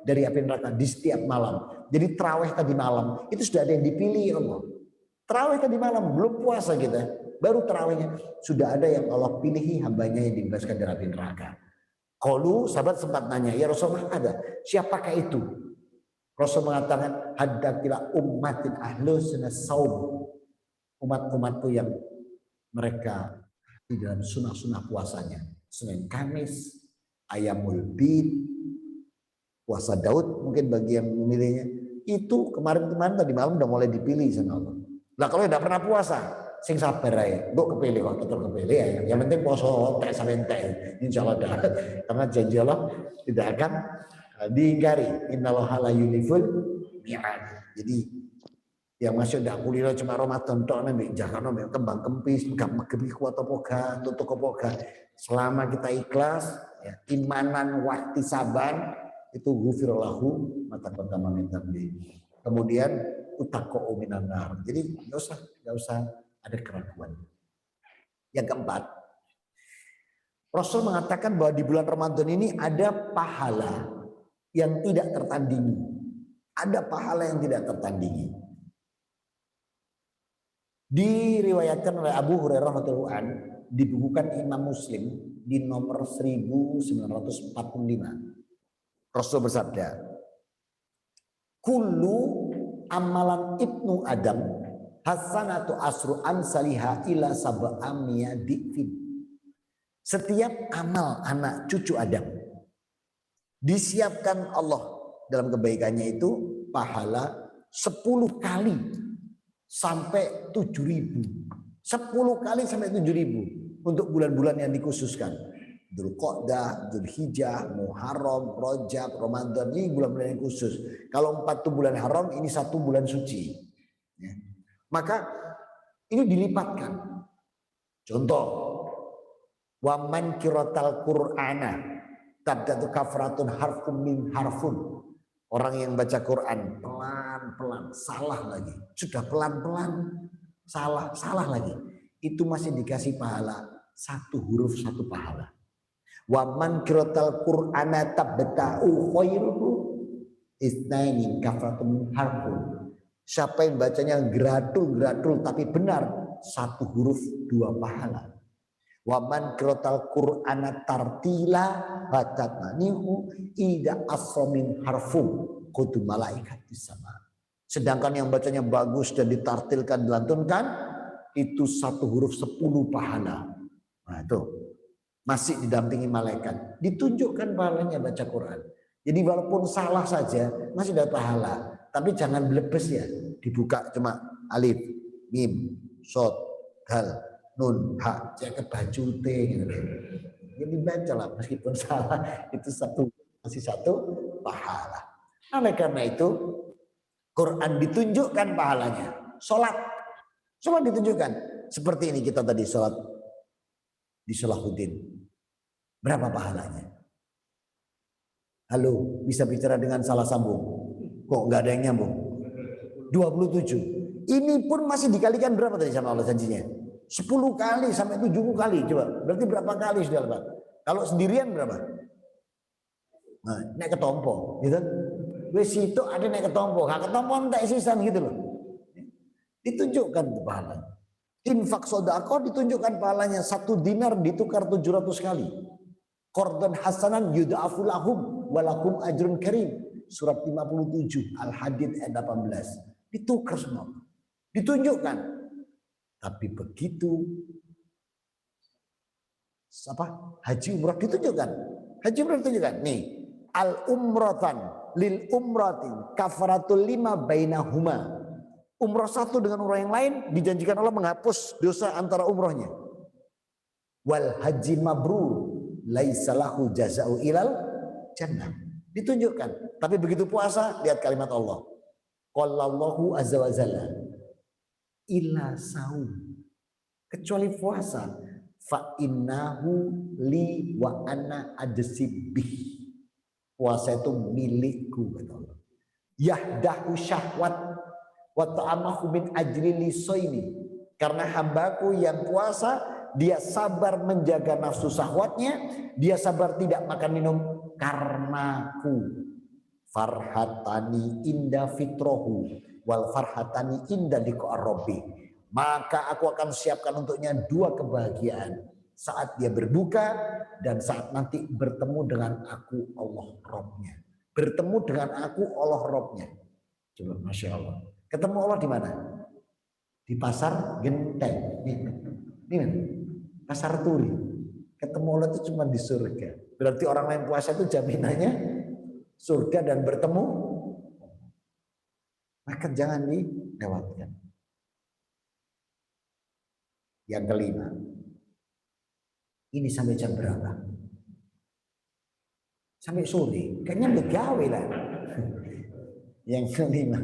dari api neraka di setiap malam. Jadi terawih tadi malam itu sudah ada yang dipilih Allah. Terawih tadi malam belum puasa kita, baru terawihnya sudah ada yang Allah pilih hambanya yang dibebaskan dari api neraka. Qalu, sahabat sempat nanya, ya Rasulullah ada, siapakah itu? Rasul mengatakan haddakilah ummatin ahlusna saum, umat-umatku yang mereka di dalam sunnah-sunnah puasanya, Senin Kamis, Ayamul Bid, puasa Daud mungkin bagi yang memilihnya. Itu kemarin-kemarin tadi malam udah mulai dipilih sama Allah. Lah kalau tidak pernah puasa, sing sabar aja, kok kepilih kok betul kepilih ya. Yang penting poso tak sampai entek, insya Allah dah. Karena janji Allah tidak akan diingkari. Innallaha la yuliful mi'ad. Jadi yang masih udah kulino cuma Ramadan tok nek Jakarta mek kembang kempis, gak megepi kuat apa gak, tutuk apa gak. Selama kita ikhlas, ya, imanan waktu saban itu ghufirallahu mata pertama minta beli. Kemudian utaqo minan nar. Jadi enggak usah ada keraguan. Yang keempat, Rasul mengatakan bahwa di bulan Ramadan ini ada pahala yang tidak tertandingi. Ada pahala yang tidak tertandingi. Diriwayatkan oleh Abu Hurairah radhiyallahu anhu, dibukukan Imam Muslim di nomor 1945. Rasul bersabda, kullu amalan ibnu Adam hasanatu asru amsaliha ila sab'amiyah dikfin. Setiap amal anak cucu Adam disiapkan Allah dalam kebaikannya itu pahala 10 kali sampai 7.000. 10 kali sampai 7.000 untuk bulan-bulan yang dikhususkan. Dzulqa'dah, Dzulhijjah, Muharram, Rajab, Ramadan, ini bulan-bulan yang khusus. Kalau 4 itu bulan haram, ini 1 bulan suci. Ya. Maka ini dilipatkan. Contoh, wa man qiratal Qur'ana tabdatu kafratun harfun min harfun. Orang yang baca Quran pelan-pelan salah lagi, sudah pelan-pelan salah lagi, itu masih dikasih pahala 1 huruf 1 pahala. Wa man qiratal Qur'ana tabta'u khairuhu isnaini kafratun min harfun. Siapa yang bacanya geratul tapi benar 1 huruf 2 pahala. Wa man qiratal Qur'ana tartila batatanihu ida asromin harfum kudu malaikat di sama. Sedangkan yang bacanya bagus dan ditartilkan, dilantunkan, itu 1 huruf 10 pahala. Nah itu masih didampingi malaikat, ditunjukkan pahalanya baca Quran. Jadi walaupun salah saja masih dapat pahala, tapi jangan belebes ya, dibuka cuma alif, mim, shod, dal, nun, ha, cek baju te gitu. Jadi baca lah meskipun salah, itu masih 1 pahala. Oleh karena itu Quran ditunjukkan pahalanya. Sholat ditunjukkan. Seperti ini kita tadi sholat di Salahuddin. Berapa pahalanya? Halo, bisa bicara dengan salah sambung? Kok nggak ada yang nyambung? 27. Ini pun masih dikalikan berapa tadi sama Allah janjinya? 10 kali sampai 7 kali. Coba, berarti berapa kali sudah Pak? Kalau sendirian berapa? Nah, naik ketompo, gitu. Wes itu ada naik ketompo, gak ketompo entek sisan gitu loh. Ditunjukkan pahalanya. Infak sedekah ditunjukkan pahalanya, 1 dinar ditukar 700 kali. Qardhan hasanan yud'afu lahum walakum ajrun karim. Surat 57 Al-Hadid ayat 18. Ditukar semua. Ditunjukkan. Tapi begitu haji umrah ditunjukkan. Haji umrah ditunjukkan. Nih, al-umratan lil umratin kafaratul 5 bainahuma. Umrah 1 dengan umrah yang lain dijanjikan Allah menghapus dosa antara umrahnya. Wal haji mabrur laisa lahu jazaa'u ilal jannah. Ditunjukkan. Tapi begitu puasa, lihat kalimat Allah. Qallallahu azza wa jalla illa saum. Kecuali puasa, fa innahu li wa ana ajsibih. Puasa itu milikku kata Allah. Yahdahu syahwat wa ta'amahu min ajli lisoini. Karena hambaku yang puasa, dia sabar menjaga nafsu syahwatnya, dia sabar tidak makan minum karenaku. farhatani inda fitrohu wal farhatani inda liqa rabbi. Maka aku akan siapkan untuknya dua kebahagiaan, saat dia berbuka dan saat nanti bertemu dengan aku Allah Rabbnya. Bertemu dengan aku Allah Rabbnya. Coba Masya Allah. Ketemu Allah di mana? Di pasar Genteng. Ini pasar Turi. Ketemu Allah itu cuma di surga. Berarti orang yang puasa itu jaminannya surga dan bertemu. Maka jangan dilewatkan. Yang kelima, ini sampai jam berapa? Sampai sore. Kayaknya begawe lah. Yang kelima,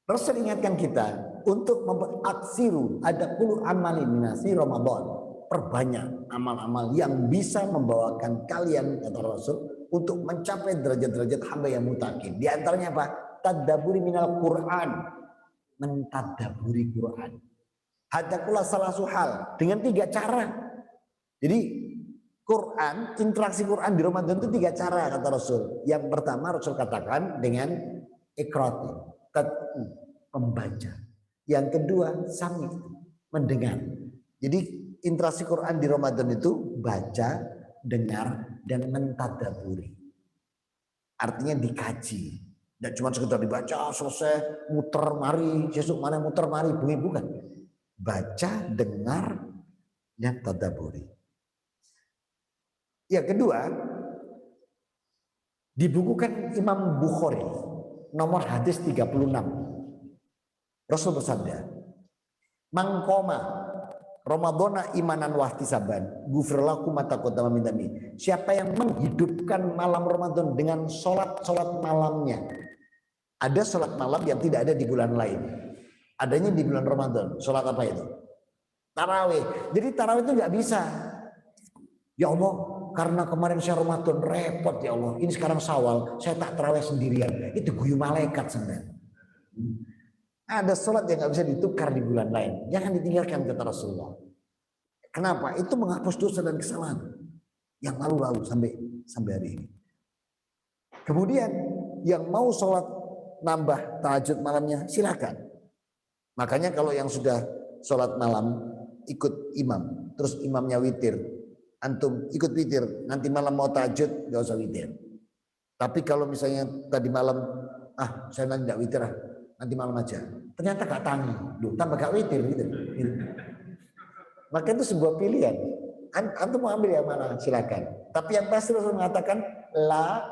Rasul ingatkan kita untuk memperaksiru ada puluh amalin minasi Ramadan. Perbanyak amal-amal yang bisa membawakan kalian, kata Rasul, untuk mencapai derajat-derajat hamba yang mutakin. Di antaranya apa? Tadabburi minal Quran. Mentadaburi Quran. Hadakulah salah suhal dengan 3 cara. Jadi Quran, interaksi Quran di Ramadan itu 3 cara kata Rasul. Yang pertama Rasul katakan dengan ikrati, membaca. Yang kedua sami, mendengar. Jadi interaksi Quran di Ramadan itu baca, dengar, dan mentadaburi. Artinya dikaji. Tidak cuma sekedar dibaca, selesai, muter mari, besok mana muter mari, bukan. Baca, dengar, dan tadaburi. Yang kedua, dibukukan Imam Bukhari, nomor hadis 36. Rasul bersabda, "Mangkoma Ramadhana imanan wahtisaban, ghufralakum ma taqaddama min dzambi." Siapa yang menghidupkan malam Ramadan dengan sholat malamnya. Ada sholat malam yang tidak ada di bulan lain. Adanya di bulan Ramadan. Sholat apa itu? Tarawih. Jadi tarawih itu nggak bisa. Ya Allah, karena kemarin saya Ramadan repot ya Allah. Ini sekarang Syawal, saya tak tarawih sendirian. Itu guyu malaikat sebenarnya. Ada sholat yang nggak bisa ditukar di bulan lain. Jangan ditinggalkan kata Rasulullah. Kenapa? Itu menghapus dosa dan kesalahan yang lalu-lalu sampai hari ini. Kemudian yang mau sholat nambah tahajud malamnya silakan. Makanya kalau yang sudah sholat malam ikut imam, terus imamnya witir, antum ikut witir, nanti malam mau tahajud gak usah witir. Tapi kalau misalnya tadi malam, saya nanti gak witir nanti malam aja. Ternyata gak tangi, tambah gak witir gitu. Maka itu sebuah pilihan. Antum mau ambil yang mana silakan. Tapi yang pasti Rasul mengatakan la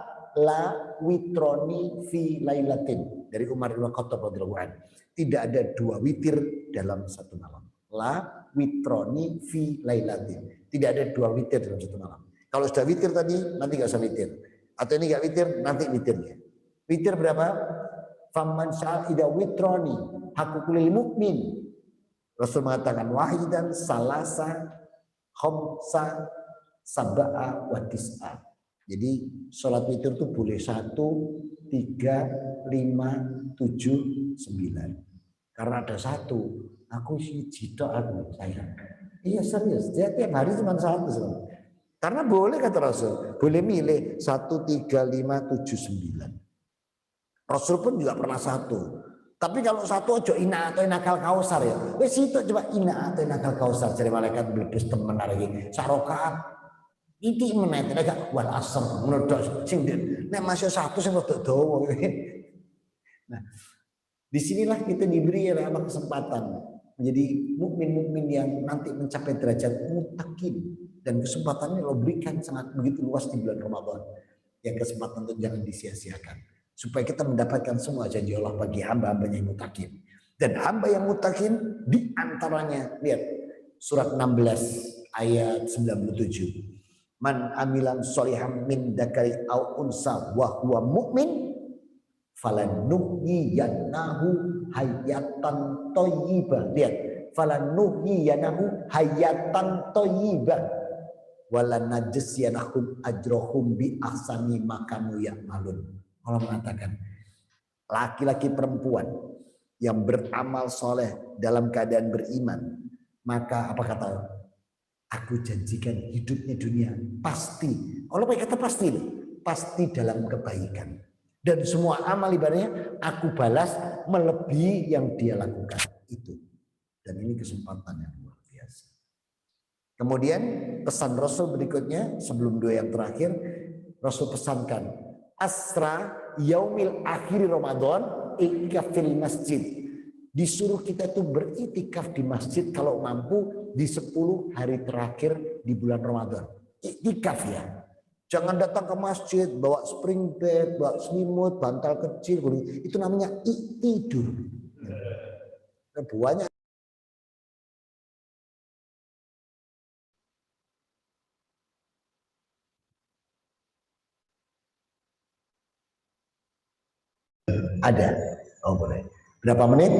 witroni fi lailatin, dari Umar bin Khattab radhiyallahu anhu. Tidak ada 2 witir dalam satu malam. La witroni fi lailatin. Tidak ada 2 witir dalam satu malam. Kalau sudah witir tadi, nanti gak usah witir. Atau ini gak witir, nanti witirnya. Witir berapa? Faman sya'ida witroni hakukulil mukmin. Rasul mengatakan wahidan salasa khamsa sab'a wa tis'a. Jadi sholat witir itu boleh 1, 3, 5, 7, 9. Karena ada 1, aku jidok saya. Iya serius, dia tiap hari cuma 1. Karena boleh kata Rasul, boleh milih 1, 3, 5, 7, 9. Rasul pun juga pernah 1. Tapi kalau 1 ojo ina atau inakal kausar ya. Wes itu coba ina atau inakal kausar jadi malaikat meletus temen lagi. Sarokaat iki menit nek wal asr menodok sing nek masih 1 sing rodok dawa. Nah, disinilah kita diberi kesempatan menjadi mukmin-mukmin yang nanti mencapai derajat muttaqin, dan kesempatannya Allah berikan sangat begitu luas di bulan Ramadan. Yang kesempatan itu jangan disia-siakan supaya kita mendapatkan semua janji Allah bagi hamba-hambanya yang muttaqin. Dan hamba yang muttaqin di antaranya lihat surat 16 ayat 97. Man amilan soliham min dakari au unsa wa huwa mu'min falanuhyiyannahu hayatan thayyibah. Lihat, falanuhyiyannahu hayatan thayyibah walanajziyanahum ajrohum bi ahsani ma kanu ya'malun. Allah mengatakan laki-laki perempuan yang beramal soleh dalam keadaan beriman, maka apa kata Allah? Aku janjikan hidupnya dunia pasti. Allah pakai kata pasti. pasti dalam kebaikan. Dan semua amal ibadahnya aku balas melebihi yang dia lakukan itu. Dan ini kesempatan yang luar biasa. Kemudian pesan Rasul berikutnya sebelum doa yang terakhir, Rasul pesankan asra yaumil akhir Ramadan ikafil masjid. Disuruh kita tuh beritikaf di masjid kalau mampu di 10 hari terakhir di bulan Ramadan. Iktikaf ya. Jangan datang ke masjid bawa spring bed, bawa selimut, bantal kecil, itu namanya tidur. Banyak. Ada. Oh boleh. Berapa menit?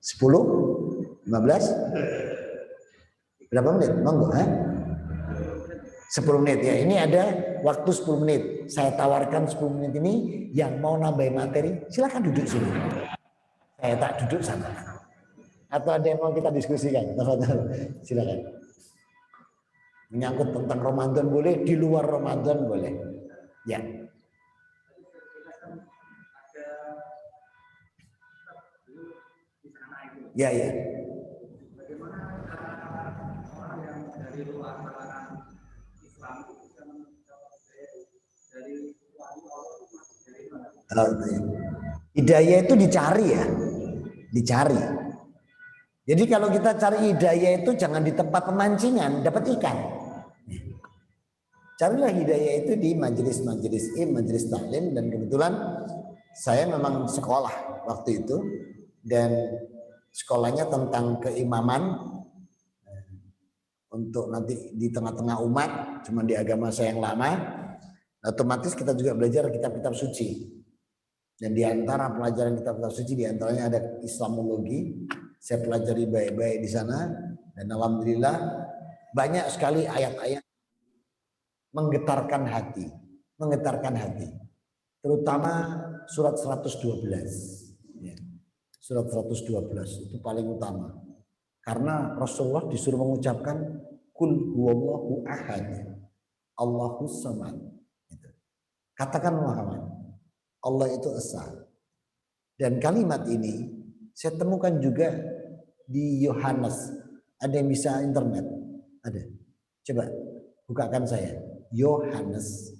10? 15? Berapa menit? Monggo, 10 menit ya. Ini ada waktu 10 menit. Saya tawarkan 10 menit ini yang mau nambah materi, silakan duduk sini. Saya tak duduk sana. Atau ada yang mau kita diskusikan? Silakan. Menyangkut tentang Ramadan boleh, di luar Ramadan boleh. Ya. Ya, ya. Hidayah itu dicari ya, dicari. Jadi kalau kita cari hidayah itu jangan di tempat pemancingan dapat ikan. Carilah hidayah itu di majelis-majelis majelis taklim, dan kebetulan saya memang sekolah waktu itu dan sekolahnya tentang keimaman untuk nanti di tengah-tengah umat, cuma di agama saya yang lama. Otomatis kita juga belajar kitab-kitab suci. Dan di antara pelajaran kitab-kitab suci diantaranya ada Islamologi. Saya pelajari baik-baik di sana dan alhamdulillah banyak sekali ayat-ayat menggetarkan hati, terutama surat 112. Ya. Surat 112 itu paling utama. Karena Rasulullah disuruh mengucapkan kul huwallahu ahad, Allahus samad. Katakan Muhammad, Allah itu esa. Dan kalimat ini saya temukan juga di Yohanes. Ada yang bisa internet? Ada. Coba bukakan saya. Yohanes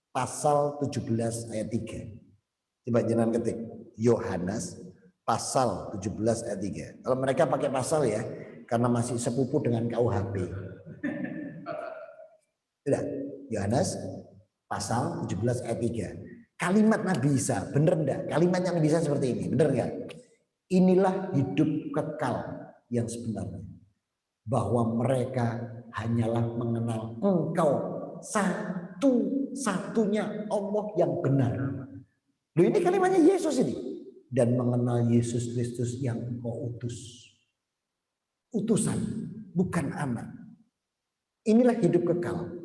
pasal 17 ayat 3. Coba jangan ketik. Yohanes pasal 17 ayat 3. Kalau mereka pakai pasal ya, karena masih sepupu dengan KUHP. Tidak. Yohanes pasal 17 ayat 3. Kalimat Nabi Isa, bener enggak? Kalimatnya Nabi Isa seperti ini, bener enggak? Inilah hidup kekal yang sebenarnya. Bahwa mereka hanyalah mengenal Engkau satu-satunya Allah yang benar. Loh, ini kalimatnya Yesus ini. Dan mengenal Yesus Kristus yang Engkau utus. Utusan, bukan anak. Inilah hidup kekal.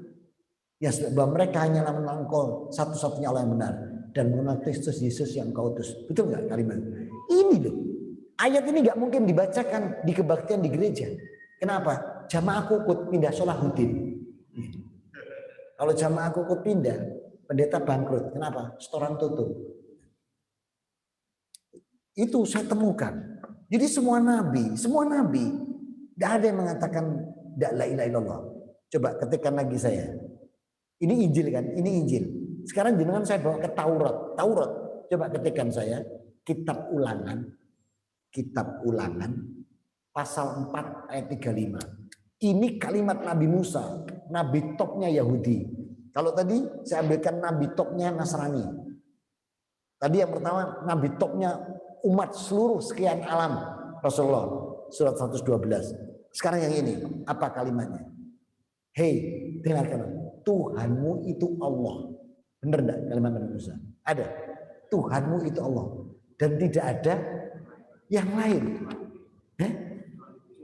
Ya, bahwa mereka hanyalah mengenal Engkau satu-satunya Allah yang benar. Dan mengenal Kristus Yesus yang Engkau utus. Betul nggak kalimat? Ini loh. Ayat ini nggak mungkin dibacakan di kebaktian di gereja. Kenapa? Jamaah kukut pindah Solahuddin. Kalau jamaah kukut pindah, pendeta bangkrut. Kenapa? Setoran tutup. Itu saya temukan. Jadi semua nabi, tidak ada yang mengatakan tidak la ilaha illallah. Coba ketikkan lagi saya. Ini Injil kan? Ini Injil. Sekarang jenengan saya bawa ke Taurat. Coba ketikkan saya. Kitab Ulangan pasal 4 ayat 35. Ini kalimat Nabi Musa, nabi topnya Yahudi. Kalau tadi saya ambilkan nabi topnya Nasrani. Tadi yang pertama nabi topnya umat seluruh sekian alam Rasulullah, surat 112. Sekarang yang ini, apa kalimatnya? Hei, dengarkan. Tuhanmu itu Allah. Benar enggak kalimat Nabi Musa? Ada. Tuhanmu itu Allah. Dan tidak ada yang lain.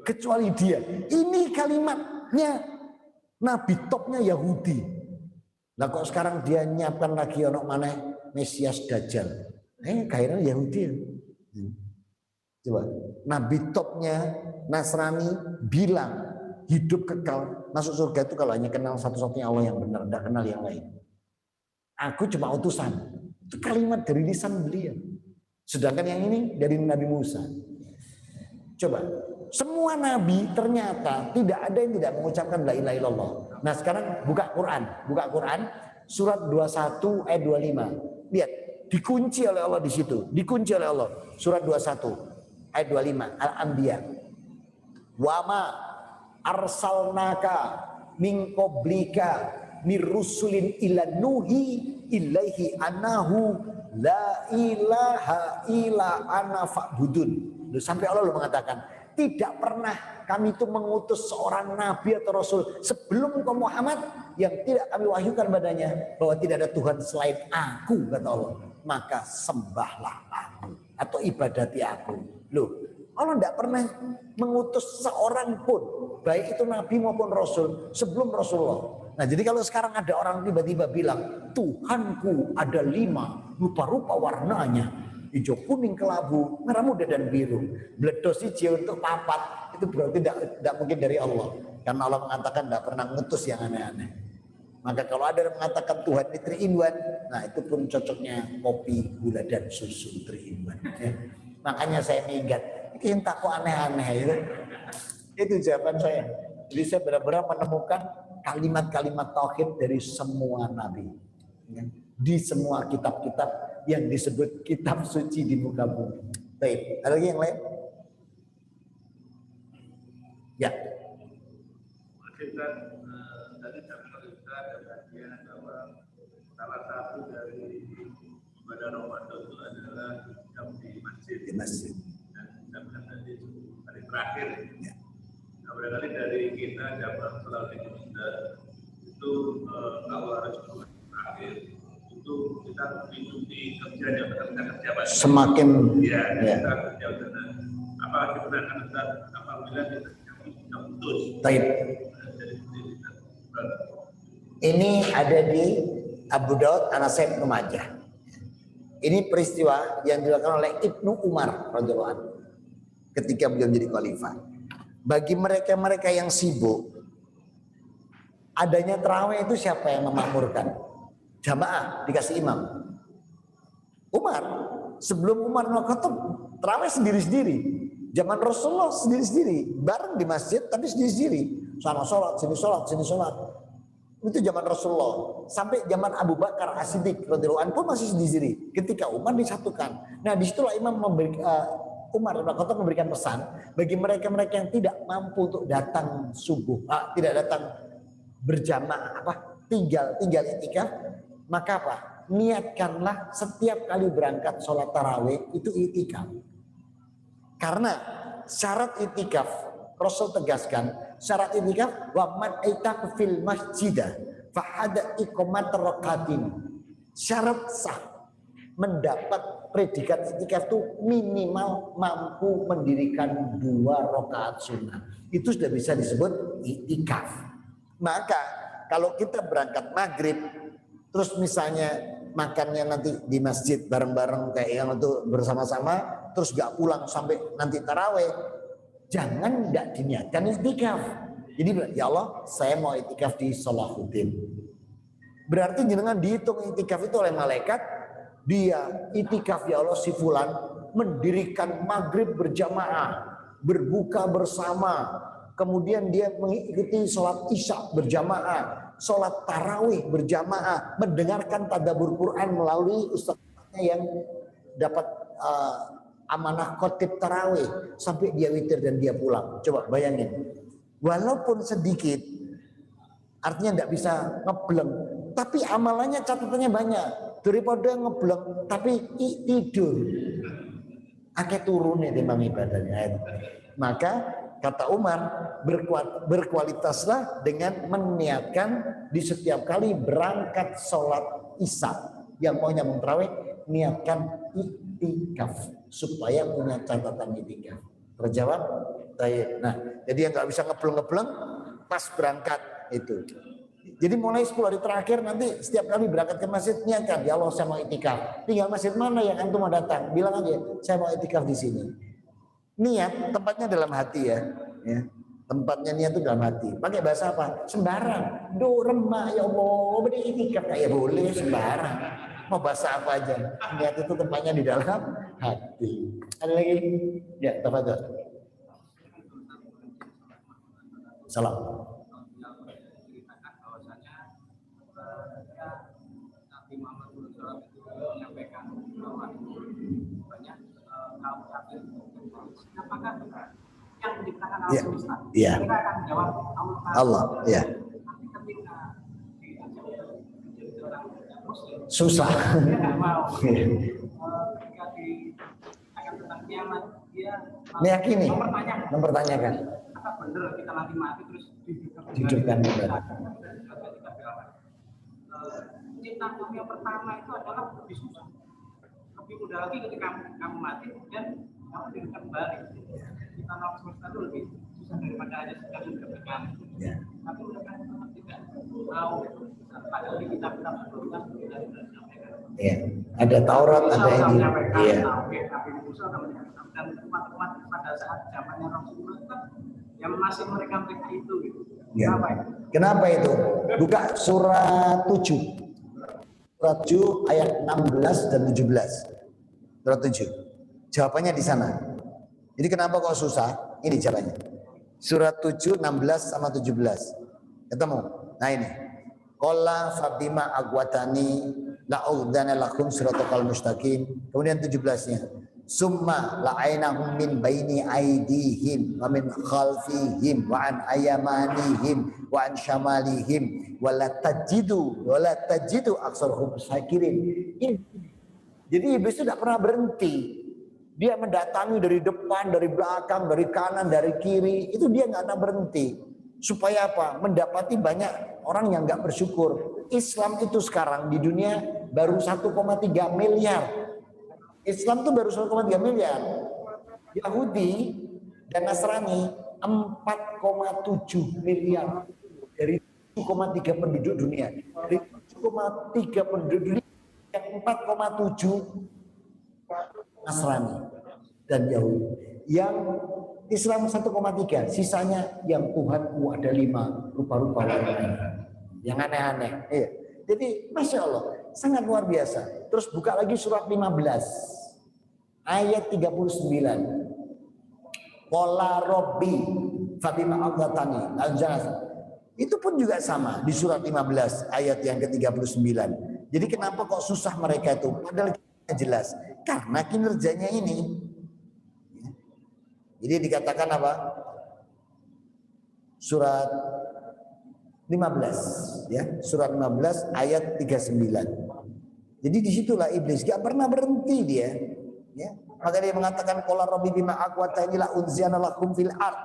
Kecuali dia. Ini kalimatnya nabi topnya Yahudi. Nah kok sekarang dia nyiapkan lagi ono mana Mesias Dajjal. Kayaknya Yahudi. Coba. Nabi topnya Nasrani bilang hidup kekal masuk surga itu kalau hanya kenal satu-satunya Allah yang benar, tidak kenal yang lain. Aku cuma utusan. Itu kalimat dari lisan beliau. Sedangkan yang ini dari Nabi Musa. Coba, semua nabi ternyata tidak ada yang tidak mengucapkan la ilaha illallah. Nah sekarang buka Quran surat 21 ayat 25. Lihat, dikunci oleh Allah di situ. Dikunci oleh Allah. Surat 21 ayat 25 Al-Anbiya. Wa ma arsalnaka min qablika mirusulin ila nuhi ilaihi anahu la ilaha illa ana fa'budun. Sampai Allah mengatakan, tidak pernah kami itu mengutus seorang nabi atau rasul sebelum engkau Muhammad yang tidak kami wahyukan padanya bahwa tidak ada Tuhan selain aku, kata Allah. Maka sembahlah aku atau ibadati aku. Loh, Allah tidak pernah mengutus seorang pun, baik itu nabi maupun rasul, sebelum Rasulullah. Nah jadi kalau sekarang ada orang tiba-tiba bilang, Tuhanku ada 5, rupa-rupa warnanya, hijau, kuning, kelabu, merah muda dan biru, bledos hijau untuk papat, itu berarti tidak mungkin dari Allah. Karena Allah mengatakan tidak pernah mengutus yang aneh-aneh. Maka kalau ada yang mengatakan Tuhan ini 3 in 1, nah itu pun cocoknya kopi, gula dan susu 3 in 1. Ya. Makanya saya ingat, ini tak kok aneh-aneh itu. Itu jawaban saya. Jadi saya benar-benar menemukan kalimat-kalimat tauhid dari semua nabi. Ya. Di semua kitab-kitab yang disebut kitab suci di muka bumi. Baik, ada lagi yang lain? Ya. Kita tadi cerita ada bagian bahwa salah satu dari ibadah Ramadan itu adalah jam di masjid. Di masjid. Dan jam tadi hari terakhir. Ya. Nah, barangkali dari kita jamaah salat itu kalau harus terakhir itu kita mengikuti kerjanya kita kerja semakin ya. Kita kerja benar. Apa kita akan tetap apabila kita putus. Baik. Ini ada di Abu Daud, An-Nasai, Ibnu Majah. Ini peristiwa yang dilakukan oleh Ibnu Umar radhiyallahu anhu ketika beliau menjadi khalifah. Bagi mereka-mereka yang sibuk, adanya tarawih itu siapa yang memakmurkan? Jamaah dikasih imam. Umar, sebelum Umar Khattab tarawih sendiri-sendiri. Zaman Rasulullah sendiri-sendiri, bareng di masjid tapi sendiri-sendiri. Sana sholat, sini sholat, sini sholat. Itu zaman Rasulullah. Sampai zaman Abu Bakar As-Siddiq radhiyallahu anhu pun masih sendiri. Ketika Umar disatukan. Nah, disitulah Imam Umar bin Khattab memberikan pesan bagi mereka-mereka yang tidak mampu untuk datang subuh, tidak datang berjamaah, tinggal itikaf, maka niatkanlah setiap kali berangkat sholat tarawih itu itikaf. Karena syarat itikaf, Rasul tegaskan, syarat itikaf wa man aitaq fil masjidah fa hada iqamat rakatin. Syarat sah mendapat predikat itikaf itu minimal mampu mendirikan 2 rakaat sunnah. Itu sudah bisa disebut itikaf. Maka kalau kita berangkat maghrib, terus misalnya makannya nanti di masjid bareng-bareng kayak yang itu bersama-sama, terus gak pulang sampai nanti taraweh, jangan gak diniatkan itikaf. Jadi ya Allah, saya mau itikaf di Salahuddin. Berarti jenengan dihitung itikaf itu oleh malaikat, dia itikaf ya Allah si fulan mendirikan maghrib berjamaah, berbuka bersama, kemudian dia mengikuti sholat isya berjamaah, sholat tarawih berjamaah, mendengarkan tadabbur Quran melalui ustadznya yang dapat amanah khotib tarawih sampai dia witir dan dia pulang. Coba bayangin, walaupun sedikit, artinya tidak bisa ngebleng, tapi amalannya catatannya banyak daripada ngebleng tapi tidur. Akeh turunnya timbang ibadahnya. Maka kata Umar, berkualitaslah dengan meniatkan di setiap kali berangkat sholat isya yang mau nyambung tarawih, niatkan itikaf supaya punya catatan itikaf. Terjawab? Nah, jadi yang nggak bisa ngebleng-ngebleng pas berangkat itu. Jadi mulai 10 hari terakhir nanti setiap kali berangkat ke masjid niatkan, ya Allah saya mau itikaf. Tinggal masjid mana yang antum mau datang, bilang aja saya mau itikaf di sini. Niat tempatnya dalam hati ya. Tempatnya niat itu dalam hati. Pakai bahasa apa? Sembarang. Do remah ya Allah. Beri itikaf kayak boleh sembarang. Mau bahasa apa aja. Niat itu tempatnya di dalam hati. Ada lagi? Ya, tafadhol. Salam. Nabi Muhammad SAW itu menyampaikan bahwa banyak kaum kafir. Apakah yang dikatakan Allah semesta? Iya. Mereka akan jawab Allah. Iya. Tapi ketika diajak orang Muslim, Susah. dia nggak mau. Ketika akan tentang kiamat, dia Meyakini. mempertanyakan. Apa benar kita nanti mati terus Hidupkan kembali. Cinta kamu yang pertama itu adalah lebih susah, lebih mudah lagi ketika kamu mati dan kamu dihidupkan kembali. Cinta kamu semesta itu lebih susah daripada hanya sekali ketika. Tapi mereka tidak tahu. Padahal di kitab-kitab sebelumnya kita sudah sampaikan. Iya. Ada Taurat, ada Injil. Iya. Dan umat-umat pada saat zamannya Rasulullah kan yang masih mereka itu gitu. Ya. Kenapa itu? Buka surat 7. Surat 7 ayat 16 dan 17. Surat 7. Jawabannya di sana. Jadi kenapa kok susah? Ini jawabannya. Surat 7, 16 sama 17. Ketemu? Nah ini. Qala fabima agwatani la'udhana lakum siratal mustaqim. Kemudian 17-nya. Summa la'ainahum min baini aidihim wa min khalfihim wa an ayamanihim wa an syamalihim wa la tajidu aksarhum syakirin. Jadi iblis itu tidak pernah berhenti. Dia mendatangi dari depan, dari belakang, dari kanan, dari kiri. Itu dia nggak pernah berhenti. Supaya apa? Mendapati banyak orang yang nggak bersyukur. Islam itu sekarang di dunia baru 1,3 miliar. Islam itu baru 1,3 miliar. Yahudi dan Nasrani 4,7 miliar dari 7,3 penduduk dunia. Dari 7,3 penduduk dunia yang 4,7 Nasrani dan Yahudi. Yang Islam 1,3, sisanya yang Tuhanku ada 5 rupa-rupa warna. Yang aneh-aneh. Iya. Jadi Masya Allah, sangat luar biasa. Terus buka lagi surat 15 ayat 39. Qala Rabbi fabima aghatani. Itu pun juga sama di surat 15 ayat yang ke-39. Jadi kenapa kok susah mereka itu? Padahal jelas karena kinerjanya ini. Jadi dikatakan apa? Surat 15 ya, surat 15 ayat 39. Jadi disitulah iblis gak pernah berhenti dia. Ya, maka dia mengatakan qala rabbi bima aqwatani la unziyana lakum fil ard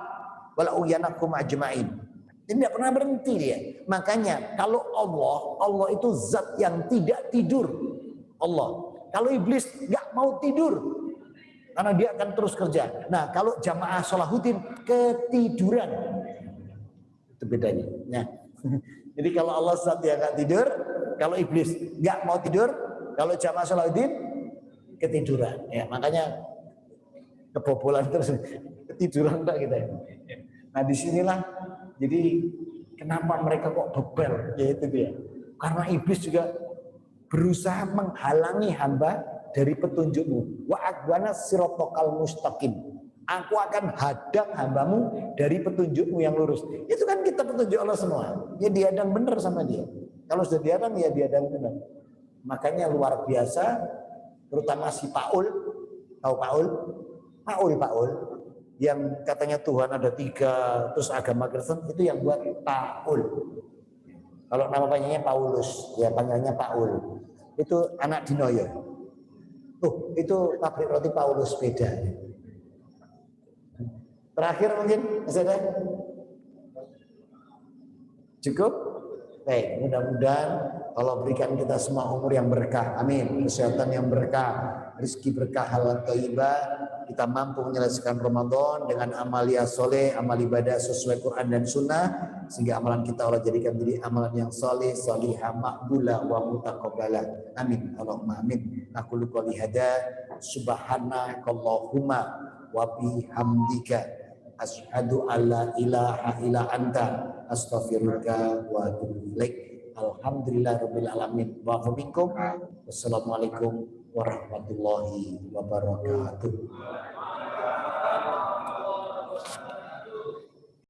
wa la uyanakum ajmain. Dia tidak pernah berhenti dia. Makanya kalau Allah itu zat yang tidak tidur. Allah. Kalau iblis nggak mau tidur karena dia akan terus kerja. Nah, kalau jamaah Salahuddin ketiduran. Itu bedanya. Nah, jadi kalau Allah zat yang nggak tidur, kalau iblis nggak mau tidur, kalau jamaah Salahuddin ketiduran. Ya, makanya kebobolan terus ketiduran enggak kita. Nah, disinilah jadi kenapa mereka kok bebel, yaitu dia. Karena iblis juga berusaha menghalangi hamba dari petunjukmu. Wa aqwana siratal mustaqim. Aku akan hadang hambamu dari petunjukmu yang lurus. Itu kan kita petunjuk Allah semua. Ya dihadang benar sama dia. Kalau sudah dihadang ya dihadang benar. Makanya luar biasa, terutama si Paul. Tahu Paul? Paul. Yang katanya Tuhan ada 3, terus agama Kristen itu yang buat Paul. Kalau nama panjangnya Paulus, ya panggilannya Paul. Itu anak Dinoyo. Itu pabrik roti Paulus beda. Terakhir mungkin masih ada? Cukup? Baik, mudah-mudahan Allah berikan kita semua umur yang berkah. Amin. Kesehatan yang berkah, rezeki berkah, halal thayyibah. Kita mampu menyelesaikan Ramadan dengan amalia soleh, amal ibadah sesuai Quran dan Sunnah, sehingga amalan kita Allah jadikan menjadi amalan yang soleh, solihah, makbulah, wa mutaqabbalah. Amin. Allahumma amin. Aku qouli hada, subhanakallahumma wa bihamdika Asyhadu alla ilaha illa anta astaghfiruka wa atubu ilaik. Alhamdulillahirabbil alamin wa minkum. Wassalamualaikum warahmatullahi wabarakatuh.